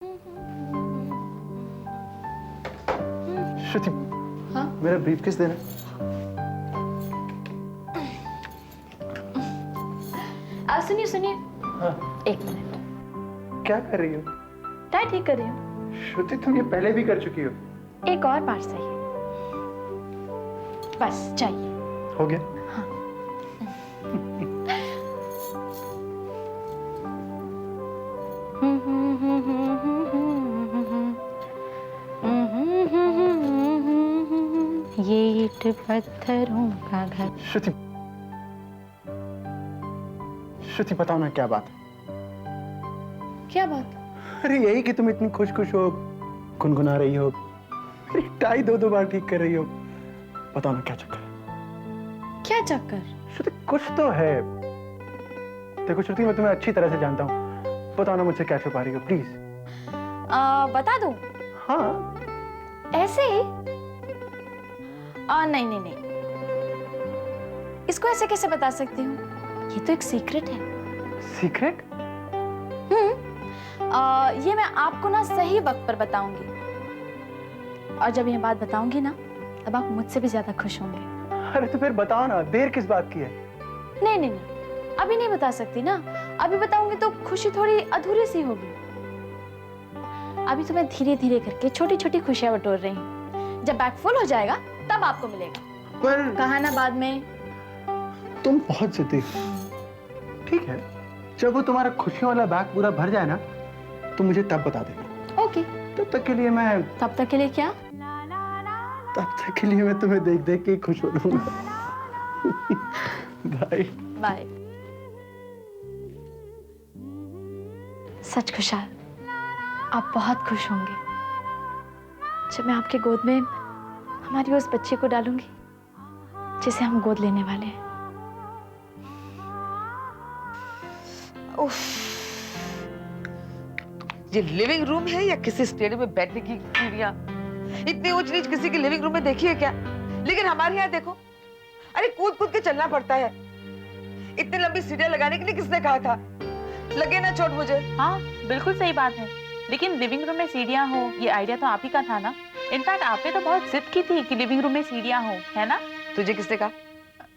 श्रुति, हाँ? मेरा ब्रीफकेस देना। सुनिए सुनिए। हाँ। 1 मिनट। क्या कर रही हो? टाई ठीक कर रही हूँ। श्रुति, तुम ये पहले भी कर चुकी हो। एक और पार्ट चाहिए। बस चाहिए। हो गया? हाँ। ये ईंट पत्थरों का घर। श्रुति, श्रुति बताओ ना क्या बात है? क्या बात? अरे यही कि तुम इतनी खुश खुश हो, गुनगुना रही हो, मेरी टाई 2-2 बार ठीक कर रही हो। बताओ ना क्या चक्कर है? क्या चक्कर? श्रुति कुछ तो है। देखो श्रुति, मैं तुम्हें अच्छी तरह से जानता हूँ। बताओ ना मुझसे क्या छुपा रही हो प्लीज। बता दूं? हाँ। ऐसे ही? नहीं नहीं नहीं, इसको ऐसे कैसे बता सकती हूँ? ये तो एक सीक्रेट है। सीक्रेट? ये मैं आपको ना सही वक्त पर बताऊंगी, और जब ये बात बताऊंगी ना, तब आप मुझसे भी ज्यादा खुश होंगे। अरे तो फिर बताओ ना, देर किस बात की है? नहीं नहीं नहीं, अभी नहीं बता सकती ना। अभी बताऊंगी तो खुशी थोड़ी अधूरी सी होगी। अभी तो मैं धीरे धीरे करके छोटी छोटी खुशियां बटोर रही हूँ। जब बैग फुल हो जाएगा तब आपको मिलेगा। पर कहा ना बाद में। तुम बहुत जिद्दी। ठीक है, जब वो तुम्हारा खुशियों वाला बैग पूरा भर जाए ना, तो मुझे तब बता देना। ओके। तब तक के लिए मैं तब तक के लिए क्या? तब तक के लिए मैं तुम्हें देख देख के खुश हो रहूंगा। Bye bye. सच खुशहाल, आप बहुत खुश होंगे जब मैं आपके गोद में हमारी उस बच्चे को डालूंगी जिसे हम गोद लेने वाले हैं। उफ, ये लिविंग रूम है या किसी स्टेडियम में बैठने की सीढ़ियां? इतनी ऊंच नीच किसी की लिविंग रूम में देखी है क्या? लेकिन हमारे यहाँ देखो, अरे कूद कूद के चलना पड़ता है। इतनी लंबी सीढ़ियां लगाने के लिए किसने कहा था? लगे ना चोट मुझे। हाँ बिल्कुल सही बात है, लेकिन लिविंग रूम में सीढ़ियां हो ये आइडिया तो आप ही का था ना। इनफैक्ट आपने तो बहुत जिद की थी कि लिविंग रूम में सीढ़ियां हो, है ना? तुझे किसने कहा?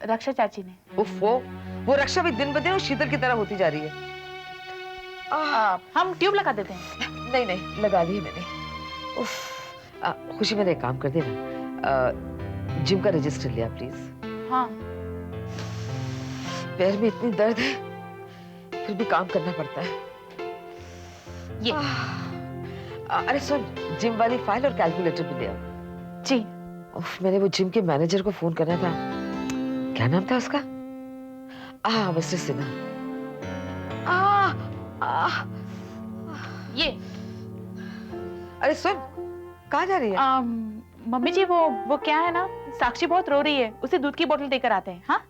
रक्षा चाची ने। उफ, वो रक्षा भी दिन ब दिन शीतल की तरह होती जा रही है। हम ट्यूब लगा देते हैं। नहीं नहीं, लगा दी है मैंने। उफ, खुशी मैंने एक काम कर देना, जिम का रजिस्टर लिया प्लीज। हाँ। पैर में इतनी दर्द है, फिर भी काम करना पड़ता है। ये अरे सुन, जिम वाली फाइल और कैलकुलेटर भी ले आओ। जी। उफ, मैंने वो जिम के मैनेजर को फोन करना था। क्या नाम था उसका? मिस्टर सिन्हा। ये अरे सुन, कहाँ जा रही है? मम्मी जी वो क्या है ना, साक्षी बहुत रो रही है, उसे दूध की बोतल देकर आते हैं। हाँ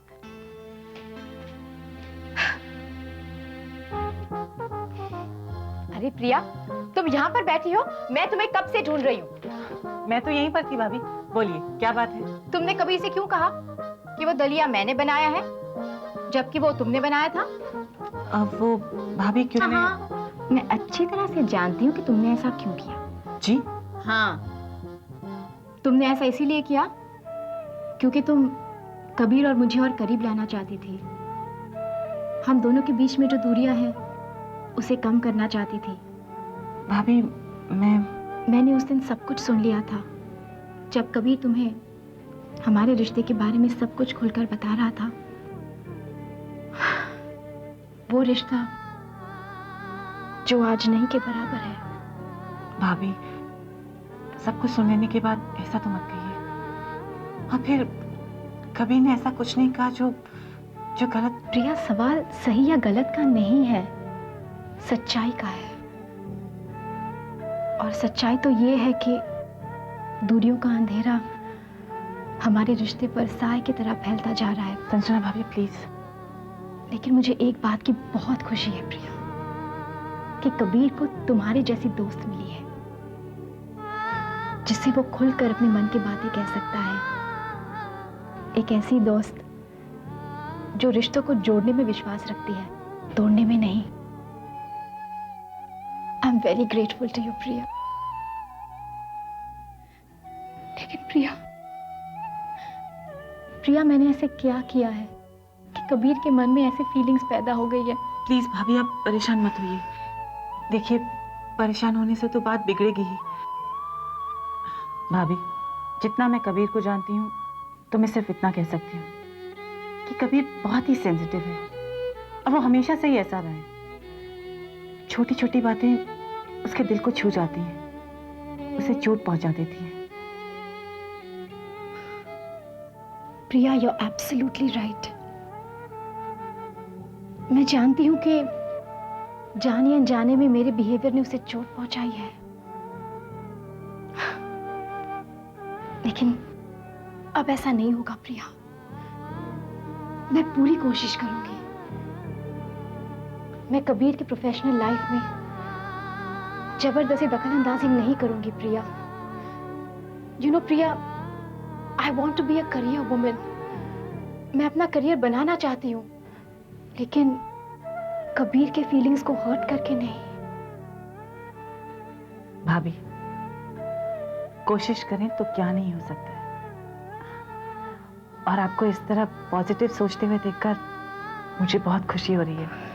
अरे प्रिया, तुम यहाँ पर बैठी हो, मैं तुम्हें कब से ढूंढ रही हूँ। मैं तो यहीं पर थी भाभी, बोलिए क्या बात है? तुमने कभी इसे क्यों कहा कि वो दलिया मैंने बनाया है, जबकि वो तुमने बनाया था? अब वो भाभी क्यों? हाँ, मैं अच्छी तरह से जानती हूँ कि तुमने ऐसा क्यों किया। जी? हाँ, तुमने ऐसा इसीलिए किया क्योंकि तुम कबीर और मुझे और करीब लाना चाहती थी। हम दोनों के बीच में जो दूरियां हैं उसे कम करना चाहती थी। भाभी मैंने उस दिन सब कुछ सुन लिया था, जब कबीर तुम्हें हमारे रिश्ते के बारे में सब कुछ खुलकर बता रहा था। वो रिश्ता जो आज नहीं के बराबर है। भाभी, सब कुछ सुन लेने के बाद ऐसा तो मत कहिए। और फिर कभी ने ऐसा कुछ नहीं कहा जो गलत। प्रिया, सवाल सही या गलत का नहीं है, सच्चाई का है। और सच्चाई तो ये है कि दूरियों का अंधेरा हमारे रिश्ते पर साए की तरह फैलता जा रहा है। संजना भाभी प्लीज। लेकिन मुझे एक बात की बहुत खुशी है प्रिया, कि कबीर को तुम्हारी जैसी दोस्त मिली है, जिससे वो खुलकर अपने मन की बातें कह सकता है। एक ऐसी दोस्त जो रिश्तों को जोड़ने में विश्वास रखती है, तोड़ने में नहीं। I am very grateful to you Priya. लेकिन प्रिया, प्रिया मैंने ऐसे क्या किया है कि कबीर के मन में ऐसी फीलिंग्स पैदा हो गई है? प्लीज भाभी, आप परेशान मत होइए। देखिए, परेशान होने से तो बात बिगड़ेगी ही। भाभी, जितना मैं कबीर को जानती हूँ तो मैं सिर्फ इतना कह सकती हूँ कि कबीर बहुत ही सेंसिटिव है और वो हमेशा से ही ऐसा रहा है। छोटी छोटी बातें उसके दिल को छू जाती हैं, उसे चोट पहुंचा देती हैं। प्रिया, यू आर एब्सोल्युटली राइट। मैं जानती हूँ कि जाने अनजाने में मेरे बिहेवियर ने उसे चोट पहुंचाई है, लेकिन अब ऐसा नहीं होगा प्रिया। मैं पूरी कोशिश करूंगी। मैं कबीर की प्रोफेशनल लाइफ में जबरदस्ती दखलंदाजी नहीं करूंगी Priya. You know Priya, I want to be a career women. मैं अपना करियर बनाना चाहती हूँ, लेकिन कबीर के फीलिंग्स को हर्ट करके नहीं। भाभी, कोशिश करें तो क्या नहीं हो सकता है। और आपको इस तरह पॉजिटिव सोचते हुए देखकर मुझे बहुत खुशी हो रही है।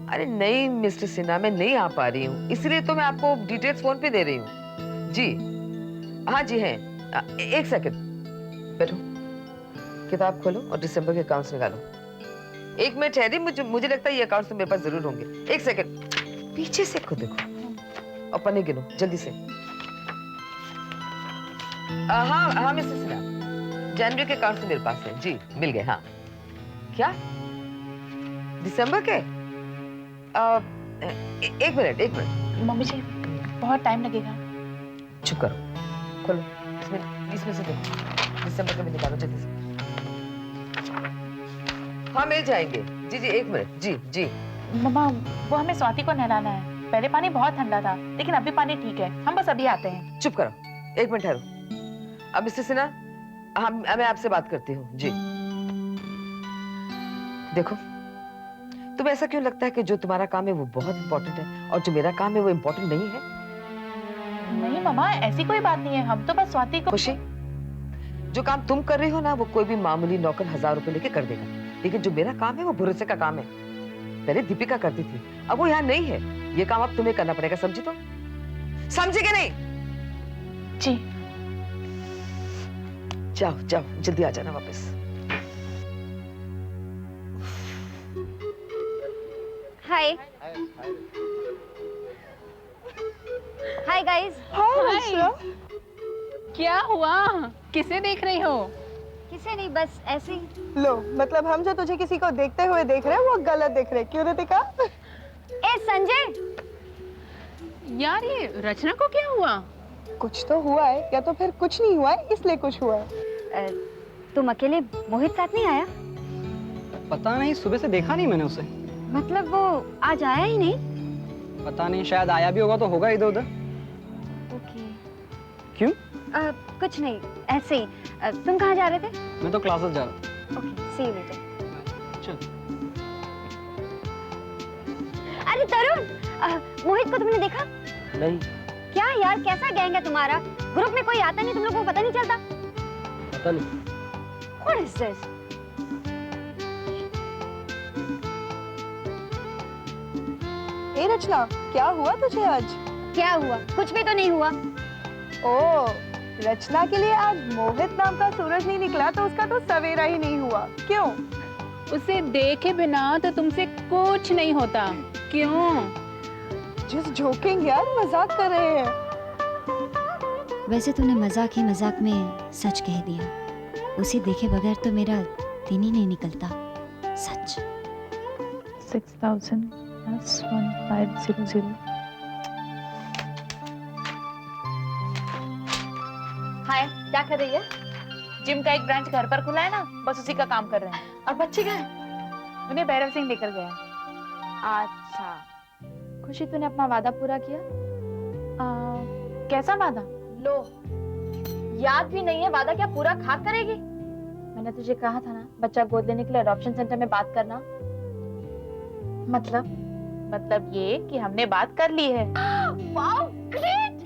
अरे नहीं मिस्टर सिन्हा, मैं नहीं आ पा रही हूँ, इसलिए तो मैं आपको डिटेल्स फोन पे दे रही हूँ। जी हाँ जी हैं। एक सेकंड बैठो, किताब खोलो और दिसंबर के अकाउंट्स निकालो। एक मिनट ठहरी, मुझे लगता है ये अकाउंट्स तो मेरे पास जरूर होंगे। एक सेकंड, पीछे से खुद देखो और पन्ने गिनो जल्दी से। हाँ हाँ मिस्टर सिन्हा, जनवरी के अकाउंट्स तो मेरे पास है जी, मिल गए। हाँ क्या दिसंबर के? एक मिनट। मम्मी जी, बहुत टाइम लगेगा। चुप करो, खोलो। इसमें से देखो, दिसंबर का भी निकालो जल्दी से। हाँ मिल जाएंगे जी जी, एक मिनट। जी जी मम्मा, वो हमें स्वाति को नहलाना है। पहले पानी बहुत ठंडा था, लेकिन अभी पानी ठीक है। हम बस अभी आते हैं। चुप करो, एक मिनट ठहरो। अब मिस्टर सिन्हा, मैं आपसे बात करती हूँ जी। देखो, तुम्हें ऐसा क्यों लगता है कि जो तुम्हारा काम है वो बहुत इंपॉर्टेंट है और जो मेरा काम है वो इंपॉर्टेंट नहीं है? नहीं मम्मा, ऐसी कोई बात नहीं है। हम तो बस स्वाति को। खुशी, जो काम तुम कर रही हो ना, वो कोई भी मामूली नौकर 1000 रुपए लेके कर देगा, लेकिन जो मेरा काम है वो भरोसे का काम है। पहले दीपिका करती थी, अब वो यहाँ नहीं है। ये काम अब तुम्हें करना पड़ेगा, समझी? तो समझी कि नहीं? जी। जाओ जाओ, जल्दी आ जाना वापस। हाय हाय गाइस। क्या हुआ? किसे देख रही हो? किसे नहीं, बस ऐसे ही। लो, मतलब हम जो तुझे किसी को देखते हुए देख रहे हैं वो गलत देख रहे हैं। क्यों रितिका? ए संजय, यार ये रचना को क्या हुआ? कुछ तो हुआ है, या तो फिर कुछ नहीं हुआ है इसलिए कुछ हुआ है। तुम अकेले मोहित साथ नहीं आया? पता नहीं, सुबह से देखा नहीं मैंने उसे। मतलब वो आज आया ही नहीं? पता नहीं, शायद आया भी होगा तो होगा इधर उधर। ओके। क्यों? कुछ नहीं, ऐसे ही। तुम कहाँ जा रहे थे? मैं तो क्लासेस जा रहा ओके, सी यू लेटर। चल। अरे तरुण, मोहित को तुमने देखा? नहीं। क्या यार, कैसा गैंग है तुम्हारा? ग्रुप में कोई आता नहीं, तुम लोगों को पता नहीं चलता? पता नहीं। What is this? ए रचना, क्या हुआ तुझे आज? क्या हुआ? कुछ भी तो नहीं हुआ। ओ, रचना के लिए आज मोहित नाम का सूरज नहीं निकला तो उसका तो सवेरा ही नहीं हुआ। क्यों? उसे देखे बिना तो तुमसे कुछ नहीं होता। क्यों? जस्ट जोकिंग यार, मजाक कर रहे हैं। वैसे तूने मजाक ही मजाक में सच कह दिया। उसे देखे बगैर तो मेरा दिन ही नहीं निकलता। सच। 6000 + 1500। हाय, क्या कर रही है? जिम का एक ब्रांच घर पर खुला है ना, बस उसी का काम कर रहे हैं। और बच्चे कहाँ? उन्हें भैरव सिंह लेकर गया। अच्छा, खुशी तूने अपना वादा पूरा किया? कैसा वादा? लो, याद भी नहीं है वादा क्या पूरा खाक करेगी? मैंने तुझे कहा था ना, बच्चा गोद लेने के लिए अडॉप्शन सेंटर में बात करना। मतलब मतलब ये कि हमने बात कर ली है। वाओ ग्रेट,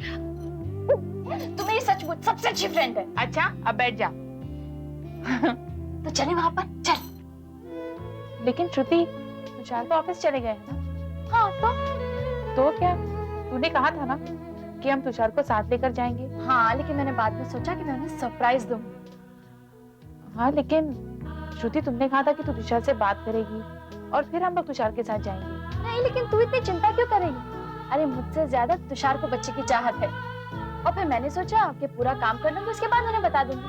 तू मेरी सचमुच सबसे अच्छी फ्रेंड है। अच्छा अब बैठ जा। तो चले वहां पर, चल। लेकिन श्रुति, तुषार तो ऑफिस चले गए हैं ना। हाँ तो क्या, तूने कहा था ना कि हम तुषार को साथ लेकर जाएंगे। हाँ, लेकिन मैंने बाद में सोचा कि मैं उन्हें सरप्राइज दूं। हाँ लेकिन श्रुति, तुमने कहा था कि तू तुषार से बात करेगी और फिर हम लोग तुषार के साथ जाएंगे। नहीं, लेकिन तू इतनी चिंता क्यों करेगी? अरे मुझसे ज्यादा तुषार को बच्चे की चाहत है, और फिर मैंने सोचा कि पूरा काम कर लूंगी, उसके बाद उन्हें बता दूंगी।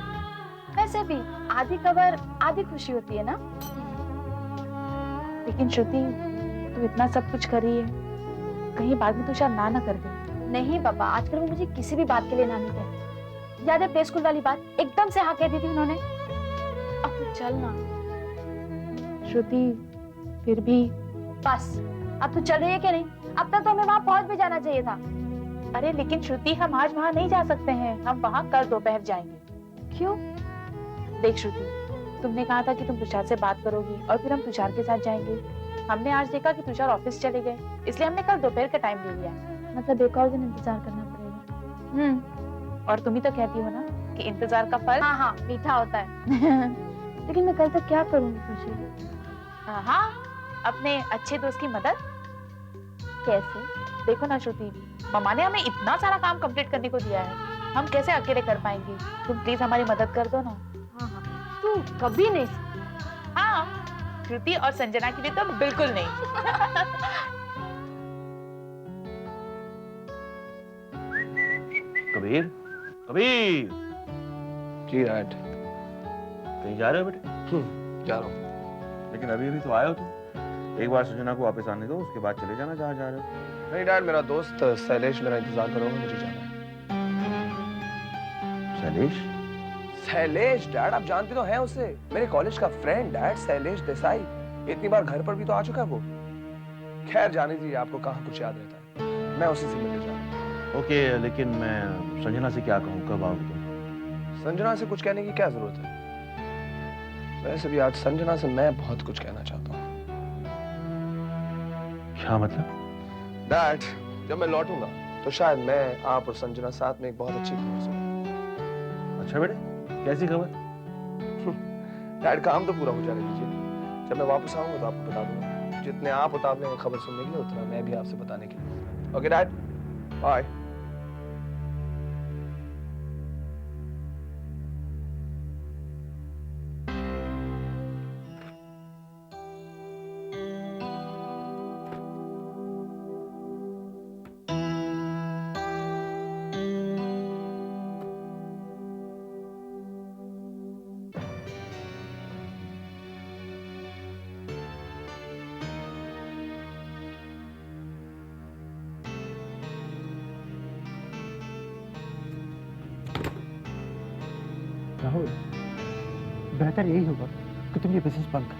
वैसे भी आधी खबर आधी खुशी होती है ना। लेकिन श्रुति, तू इतना सब कुछ कर रही है, कहीं बाद में तुषार ना कर दे। नहीं पापा, आजकल वो मुझे किसी भी बात के लिए ना नहीं कहते। याद है प्ले स्कूल वाली बात, एकदम से हाँ कह दी थी उन्होंने। अब तो चल ना। श्रुति, फिर भी बस, अब तू चल रही है कि नहीं? अब तक तो हमें वहाँ पहुँच भी जाना चाहिए था। अरे लेकिन श्रुति, हम आज वहाँ नहीं जा सकते हैं, हम वहाँ कल दोपहर जाएंगे। क्यों? देख श्रुति, तुमने कहा था कि तुम तुषार से बात करोगी और फिर हम तुषार के साथ जाएंगे। हमने आज देखा कि तुषार ऑफिस चले गए, इसलिए हमने कल दोपहर का टाइम ले लिया। मतलब एक और दिन इंतजार करना पड़ेगा। और तुम ही तो कहती हो ना कि इंतजार का फल हाँ हाँ मीठा होता है। लेकिन मैं कल तक क्या करूंगी खुशी? हाँ, अपने अच्छे दोस्त की मदद। कैसे? देखो ना श्रुति, मम्मा ने हमें इतना सारा काम कंप्लीट करने को दिया है, हम कैसे अकेले कर पाएंगे? तुम प्लीज हमारी मदद कर दो ना। हाँ हाँ, तू कभी नहीं। हाँ, श्रुति और संजना के लिए तो बिल्कुल नहीं। कबीर, कबीर। जी डैड। कहीं जा रहे हो बेटे? जा रहा हूँ। लेकिन अभी अभी तो आए हो तुम। एक बार संजना को वापस आने दो, उसके बाद चले जाना जहाँ जा रहे हो। नहीं डैड, मेरा दोस्त शैलेश मेरा इंतजार करोगे, मुझे जाना है। शैलेश? शैलेश डैड, आप जानते तो हैं उसे, मेरे कॉलेज का फ्रेंड डैड, शैलेश देसाई। इतनी बार घर पर भी तो आ चुका है वो। खैर जाने दीजिए, आपको कहाँ कुछ याद रहता है, मैं उसी से मिलने जा रहा हूँ। ओके, लेकिन मैं संजना से क्या कहूँ, कब आओगे तुम? संजना से कुछ कहने की क्या जरूरत है? वैसे भी आज संजना से मैं बहुत कुछ कहना चाहता हूँ। क्या मतलब? डैड, जब मैं लौटूंगा तो शायद मैं, आप और संजना साथ में एक बहुत अच्छी खबर सुनेंगे। अच्छा बेटे, कैसी खबर? डैड काम तो पूरा हो जाने दीजिए, जब मैं वापस आऊंगा तो आपको बता दूंगा। जितने आप उतावले हैं खबर सुनने के लिए, उतना मैं भी आपसे बताने के लिए। Okay dad, bye. राहुल, बेहतर यही होगा कि तुम ये बिजनेस बंद कर।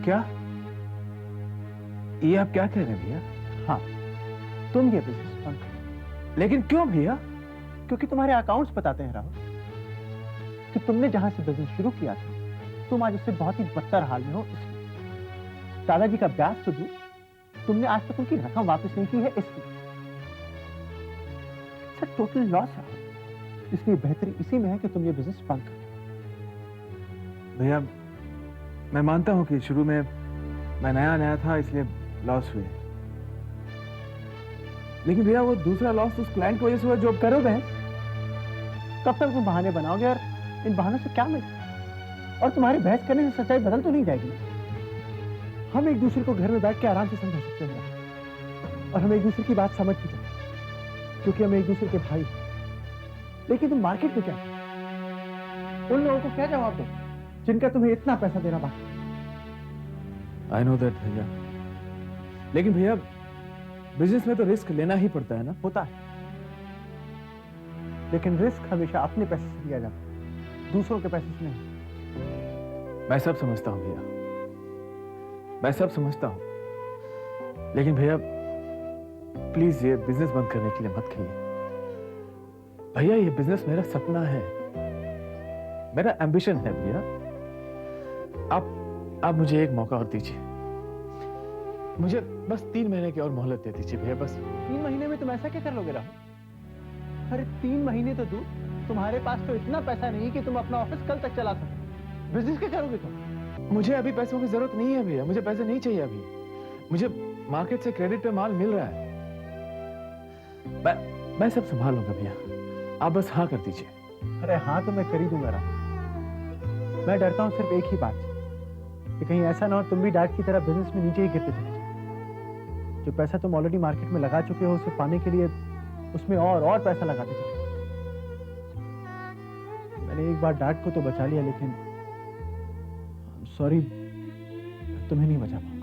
क्या? ये आप क्या कह रहे हैं भैया? हाँ, तुम ये बिजनेस बंद कर। लेकिन क्यों भैया? क्योंकि तुम्हारे अकाउंट्स बताते हैं राहुल कि तुमने जहां से बिजनेस शुरू किया था, तुम आज उससे बहुत ही बदतर हाल में हो। दादाजी का ब्याज तो दो, तुमने आज तक उनकी रकम वापस नहीं की है, इसलिए टोटल लॉस है। इसलिए बेहतरी इसी में है कि तुम ये बिजनेस बंद करो। भैया, मैं मानता हूं कि शुरू में मैं नया था, इसलिए लॉस हुए। लेकिन भैया, वो दूसरा लॉस उस क्लाइंट की वजह से हुआ जो अब करोगे। कब तक तुम बहाने बनाओगे और इन बहानों से क्या मिलेगा? और तुम्हारी बहस करने से सच्चाई बदल तो नहीं जाएगी। हम एक दूसरे को घर में बैठ के आराम से समझा सकते हैं और हम एक दूसरे की बात समझ भी सकते हैं, क्योंकि हम एक दूसरे के भाई हैं। लेकिन तुम मार्केट में क्या, उन लोगों को क्या जवाब दो जिनका तुम्हें इतना पैसा देना बाकी? आई नो दैट भैया, लेकिन भैया बिजनेस में तो रिस्क लेना ही पड़ता है ना। होता है, लेकिन रिस्क हमेशा अपने पैसे से लिया जाता है, दूसरों के पैसे से नहीं। मैं सब समझता हूं भैया, मैं सब समझता हूं, लेकिन भैया प्लीज ये बिजनेस बंद करने के लिए मत कहिए भैया। ये बिजनेस मेरा सपना है, मेरा एम्बिशन है भैया। आप मुझे एक मौका और दीजिए, मुझे बस 3 महीने की और मोहलत दे दीजिए भैया, बस 3 महीने में तुम ऐसा क्या कर लोगे राहुल? अरे 3 महीने तो दूर, तुम्हारे पास तो इतना पैसा नहीं कि तुम अपना ऑफिस कल तक चला सको। बिजनेस क्या करोगे तुम? मुझे अभी पैसों की जरूरत नहीं है भैया, मुझे पैसे नहीं चाहिए अभी। मुझे मार्केट से क्रेडिट पे माल मिल रहा है। मैं सब संभाल लूंगा भैया, आप बस हाँ कर दीजिए। अरे हाँ तो मैं कर ही दूंगा राहुल। मैं डरता हूँ सिर्फ एक ही बात कि कहीं ऐसा ना हो तुम भी डैड की तरह बिजनेस में नीचे ही गिरते चले जाओ। जो पैसा तुम ऑलरेडी मार्केट में लगा चुके हो उसे पाने के लिए उसमें और पैसा लगाते चले जाओ। मैंने एक बार डैड को तो बचा लिया, लेकिन सॉरी तुम्हें नहीं बचा पाऊंगा।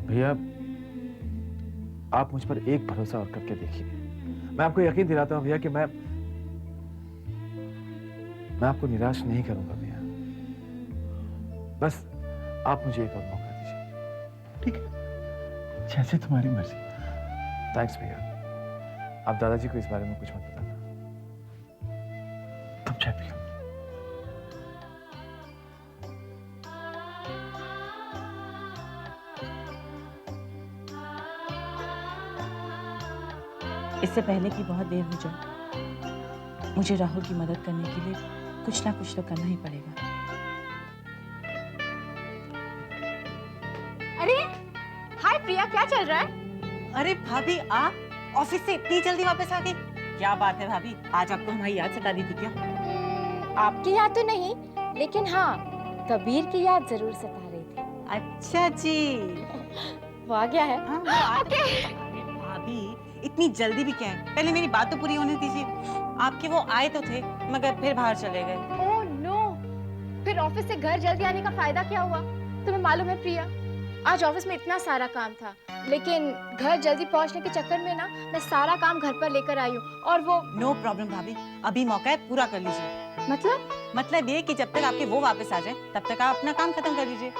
भैया आप मुझ पर एक भरोसा और करके देखिए। मैं आपको यकीन दिलाता हूं भैया कि मैं आपको निराश नहीं करूंगा भैया। बस आप मुझे एक और मौका दीजिए। ठीक है, जैसे तुम्हारी मर्जी। थैंक्स भैया। आप दादाजी को इस बारे में कुछ मत बताना। तुम चाय पियो। इससे पहले कि बहुत देर हो जाए, मुझे राहुल की मदद करने के लिए कुछ ना कुछ तो करना ही पड़ेगा। अरे हाय प्रिया, क्या चल रहा है? अरे भाभी, आप ऑफिस से इतनी जल्दी वापस आ गई? क्या बात है भाभी, आज आपको हमारी याद सता दी थी क्या? आपकी याद तो नहीं, लेकिन हाँ कबीर की याद जरूर सता रही थी। अच्छा जी। वो आ गया है। अरे भाभी, इतनी जल्दी भी क्या है? पहले मेरी बात तो पूरी होने दीजिए। आपके वो आए तो थे, मगर फिर बाहर चले गए। ओह नो, फिर ऑफिस से घर जल्दी आने का फायदा क्या हुआ? तुम्हें मालूम है प्रिया, आज ऑफिस में इतना सारा काम था, लेकिन घर जल्दी पहुंचने के चक्कर में ना मैं सारा काम घर पर लेकर आई हूँ। और वो नो प्रॉब्लम भाभी, अभी मौका है, पूरा कर लीजिए। मतलब ये कि जब तक आपके वो वापस आ जाए तब तक आप अपना काम खत्म कर लीजिए।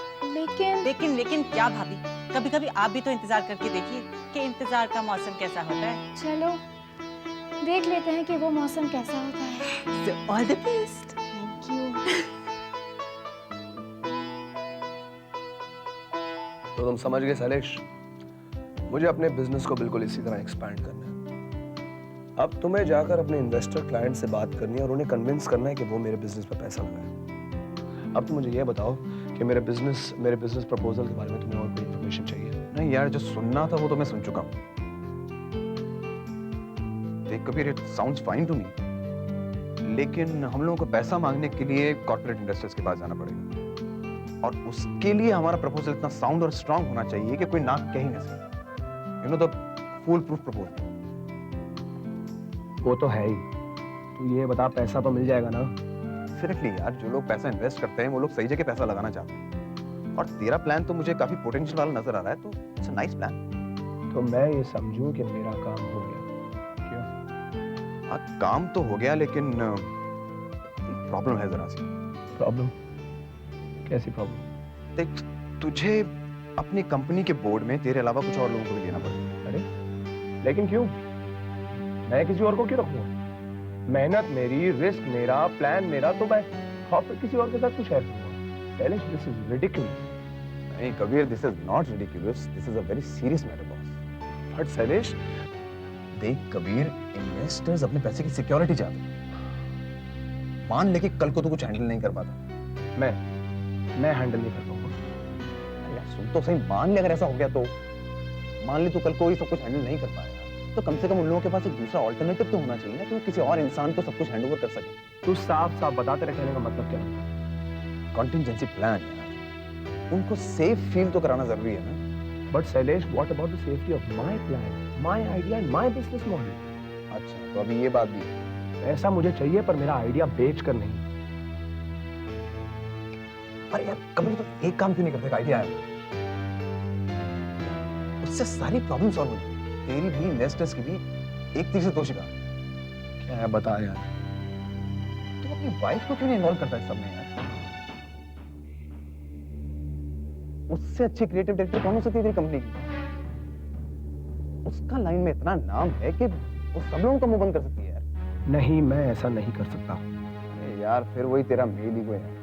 लेकिन क्या भाभी, कभी कभी आप भी तो इंतजार करके देखिए कि इंतजार का मौसम कैसा होता है। चलो देख लेते हैं कि वो मौसम कैसा होता है। All the best. Thank you. तो तुम समझ गए शैलेश, मुझे अपने बिजनेस को बिल्कुल इसी तरह एक्सपैंड करना है। अब तुम्हें जाकर अपने इन्वेस्टर क्लाइंट से बात करनी है और उन्हें कन्विंस करना है कि वो मेरे बिजनेस पर पैसा लगाए। अब तुम मुझे ये बताओ कि मेरे बिजनेस प्रपोजल के बारे में तुम्हें और कोई इन्फॉर्मेशन चाहिए? नहीं यार, जो सुनना था वो तो मैं सुन चुका हूँ। देख Kabir, it sounds fine to me, लेकिन हम लोगों को पैसा मांगने के लिए कॉर्पोरेट इन्वेस्टर्स के पास जाना पड़ेगा, और उसके लिए हमारा प्रपोजल इतना साउंड और स्ट्रांग होना चाहिए कि कोई नाक कह ही न सके। You know, the foolproof proposal. वो तो है ही। तू ये बता, पैसा तो मिल जाएगा ना? डेफिनेटली यार, जो लोग पैसा इन्वेस्ट करते हैं वो लोग सही जगह पैसा लगाना चाहते हैं, और तेरा प्लान तो मुझे काफी पोटेंशियल वाला नजर आ रहा है, तो इट्स अ नाइस प्लान। तो मैं ये समझूं कि मेरा काम हो गया? क्यों? हाँ, काम तो हो गया, लेकिन प्रॉब्लम है जरा सी। प्रॉब्लम? कैसी प्रॉब्लम? देख, तुझे अपनी कंपनी के बोर्ड में तेरे अलावा कुछ और लोगों को भी लेना पड़ेगा। अरे लेकिन क्यों? मैं किसी और को क्यों रखूंगा? मेहनत मेरी, रिस्क मेरा, प्लान मेरा, तो मैं प्रॉफिट किसी और के साथ क्यों शेयर करूंगा? Shailesh, this is ridiculous. नहीं Kabir, this is not ridiculous, this is a very serious matter boss. But Shailesh, देख कबीर, इन्वेस्टर्स अपने पैसे की सिक्योरिटी चाहते हैं। मान ले कि कल को तू कुछ हैंडल नहीं कर पाता। मैं हैंडल नहीं कर पाऊंगा। अरे सुन तो सही, मान ले अगर ऐसा हो गया तो, मान ले तू कल को ही सब कुछ हैंडल नहीं कर पाएगा, तो कम से कम उन लोगों के पास एक दूसरा ऑल्टरनेटिव तो होना चाहिए ना, कि वो किसी और इंसान को सब कुछ हैंडओवर कर सके। तू साफ साफ बता, तेरे कहने का मतलब क्या है? कॉन्टिजेंसी प्लान यार, उनको सेफ फील तो कराना जरूरी है ना। But Shailesh, what about the safety of my plan, my idea and my business model? अच्छा, तो अभी ये बात भी है। ऐसा मुझे चाहिए, पर मेरा आइडिया बेच कर नहीं। अरे यार कभी तो एक काम क्यों नहीं करते? आइडिया है, उससे सारी प्रॉब्लम सॉल्व हो जाएगी। तेरी भी, इन्वेस्टर्स की भी, एक तीर से दो शिकार। क्या है बता यार। तू अपनी वाइफ को क्यों नहीं इन्वॉल्व करता है सब में यार? उससे अच्छी क्रिएटिव डायरेक्टर कौन हो सकती है तेरी कंपनी की? उसका लाइन में इतना नाम है कि वो सब लोगों का मुंह बंद कर सकती है यार। नहीं, मैं ऐसा नहीं कर सकता। अरे यार, फिर वही तेरा मेल ईगो है।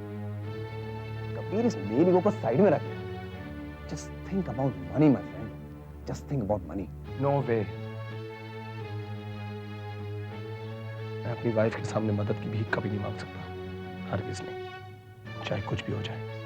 फिर इस मेल ईगो को साइड में रख। Just think about money my friend, just think about money. No way. मैं अपनी वाइफ के सामने मदद की भीख कभी नहीं मांग सकता, हरगिज नहीं, चाहे कुछ भी हो जाए।